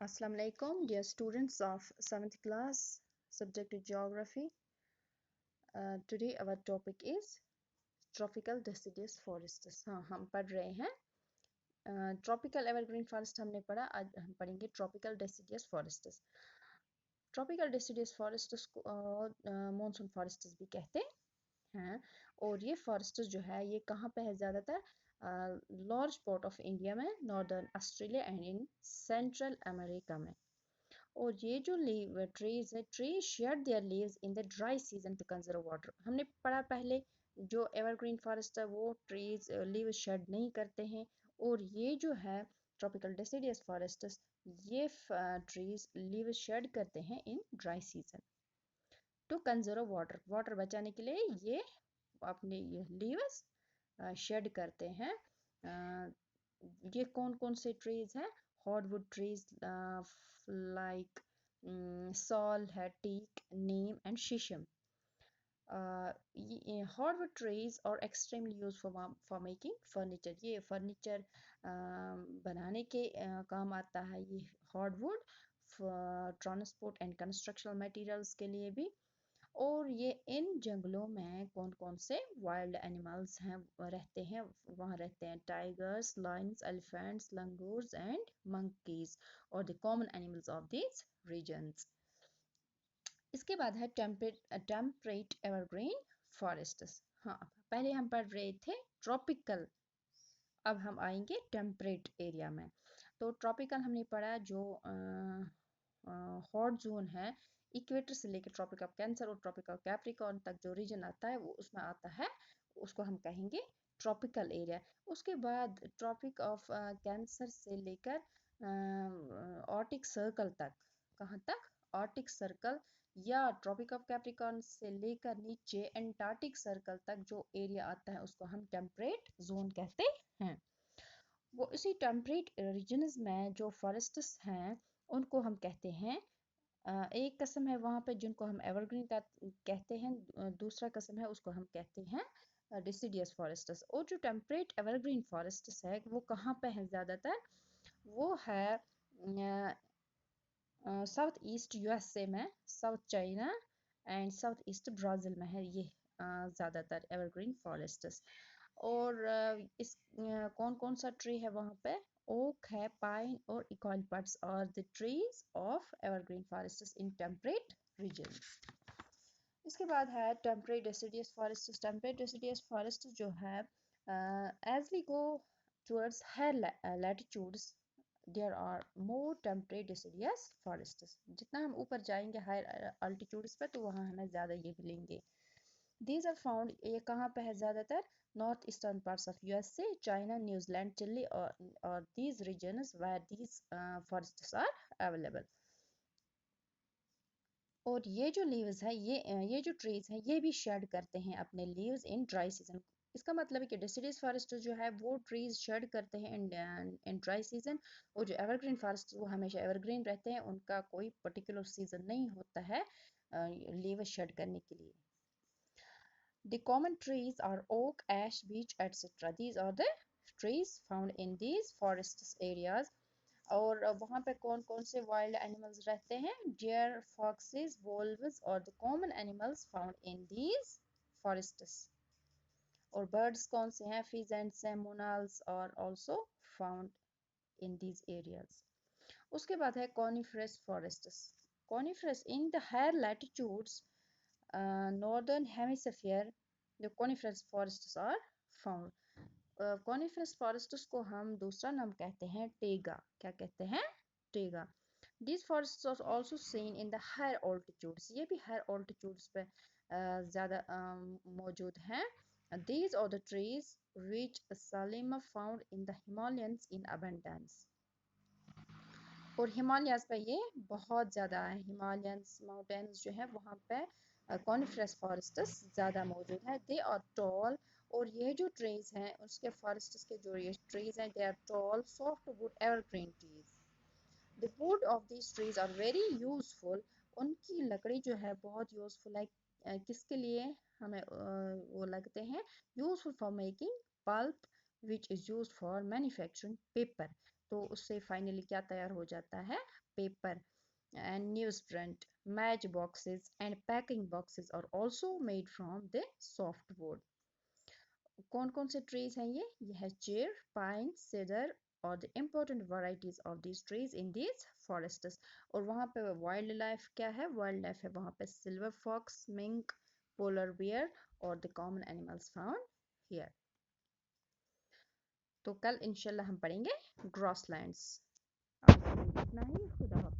Assalamu alaikum, dear students of 7th class, subject geography. Today our topic is tropical deciduous forests. हाँ, हम पढ़ रहे हैं tropical evergreen forest हमने पढ़ा, आज हम पढ़ेंगे tropical deciduous forests. Tropical deciduous forests को monsoon forests भी कहते हैं और ये forests जो है ये कहाँ पे है ज़्यादातर large part of India में, northern Australia and in Central America में. और ये जो ट्रीज है tree shade there leaves in the dry season two conserve water. हमने पढ़ा पहले जो एवरग्रीन फॉरेस्ट है वो ट्रीज लीव शेड नहीं करते हैं और ये जो है ट्रॉपिकल डेसिडियस फॉरेस्ट ये ट्रीज लीव शेड करते हैं in dry season two conserve water. Water बचाने के लिए ये अपने लीव्स शेड करते हैं. ये कौन कौन से ट्रीज हैं? hardwood trees like sal है, teak, neem and shisham. Hardwood trees are extremely used for making furniture. ये furniture बनाने के काम आता है ये hardwood, transport and construction materials के लिए भी. और ये इन जंगलों में कौन कौन से वाइल्ड एनिमल्स हैं रहते हैं? वहाँ रहते हैं tigers, lions, elephants, langurs and monkeys और the common animals of these regions. इसके बाद है टेम्परेट एवरग्रीन फॉरेस्ट्स. हाँ, पहले हम पढ़ रहे थे ट्रॉपिकल, अब हम आएंगे टेम्परेट एरिया में. तो ट्रॉपिकल हमने पढ़ा जो हॉट जोन है, इक्वेटर से लेकर ट्रॉपिक ऑफ कैंसर और ट्रॉपिक ऑफ कैप्रिकॉर्न तक जो रीजन आता है वो उसमें आता है, उसको हम कहेंगे ट्रॉपिकल एरिया. उसके बाद ट्रॉपिक ऑफ कैंसर से लेकर आर्टिक सर्कल तक, कहाँ तक? आर्टिक सर्कल या ट्रॉपिक ऑफ कैप्रिकॉर्न से लेकर नीचे एंटार्क्टिक सर्कल तक जो एरिया आता है उसको हम टेम्परेट जोन कहते हैं. वो इसी टेम्परेट रीजन्स में जो फॉरेस्ट्स हैं उनको हम कहते हैं, एक किस्म है वहाँ पे जिनको हम एवरग्रीन कहते हैं, दूसरा किस्म है उसको हम कहते हैं डिसिडियस फॉरेस्ट्स. और जो टेम्परेट एवरग्रीन फॉरेस्ट्स है वो कहाँ पे है ज़्यादातर? वो है साउथ ईस्ट यूएसए में, south China and south east Brazil में है ये ज़्यादातर एवरग्रीन फॉरेस्ट्स. और इस कौन कौन सा ट्री है वहाँ पे? ओक है, पाइन और eucalyptus are the trees of evergreen forests in temperate regions. इसके बाद है temperate deciduous forests. Temperate deciduous forest जो है as we go towards higher latitudes there are more temperate deciduous forests. जितना हम ऊपर जाएंगे हायर अल्टीट्यूड्स पे तो वहाँ हमें ज़्यादा ये मिलेंगे. These are found, ये कहाँ पे है ज़्यादातर? North eastern parts of USA, China, New Zealand, Chile और these regions where these forests are available. और ये जो लीव्स है ये जो ट्रीज हैं ये भी शेड करते हैं अपने लीव्स इन ड्राई सीजन. इसका मतलब है कि डेसिडियस फॉरेस्ट जो है वो ट्रीज शेड करते हैं इन ड्राई सीजन, और जो एवरग्रीन फॉरेस्ट वो हमेशा एवरग्रीन रहते हैं, उनका कोई पर्टिकुलर सीजन नहीं होता है लीव शेड करने के लिए. The common trees are oak, ash, beech, etc. These are the trees found in these forest areas. और वहाँ पे कौन कौन से वाइल्ड एनिमल्स रहते हैं? डियर, फॉक्सेस, वोल्व्स और the common animals found in these forests. और बर्ड्स कौन से हैं? फिजेंट्स हैं, मोनाल्स और also found in these areas. उसके बाद है coniferous forests. Coniferous in the higher latitudes northern hemisphere the coniferous forests are found. coniferous forests को हम दूसरा नाम कहते हैं टेगा. क्या कहते हैं? Tega. These forests are also seen in the higher altitudes. ये भी higher altitudes पे ज़्यादा मौजूद हैं. These are the trees which Salima found in the Himalayas in abundance. और हिमालयाज पे ये बहुत ज़्यादा है. हिमालयंस माउंटेन्स जो है वहाँ पे कॉनिफरस फॉरेस्ट्स ज़्यादा मौजूद है. दे आर टॉल, और ये जो ट्रीज हैं उसके फॉरेस्ट्स के जो ये ट्रीज हैं they are tall soft wood evergreen trees. The wood of this trees are very useful. उनकी लकड़ी जो है बहुत यूजफुल है. किसके लिए हमें वो लगते हैं? Useful for making pulp, which is use for manufacturing paper. तो उससे फाइनली क्या तैयार हो जाता है, paper. And newsprint, match boxes and packing boxes are also made from the softwood. कौन कौन से ट्रीज हैं ये है चेयर, पाइन, सीडर और the important varieties of these trees in these forests. और वहाँ पे वाइल्ड लाइफ क्या है, वाइल्ड लाइफ है वहाँ पे silver fox, mink, polar bear और the common animals found here. तो कल इंशाल्लाह हम पढ़ेंगे ग्रॉसलैंड्स। आज के लिए इतना ही, खुदा हाफिज़।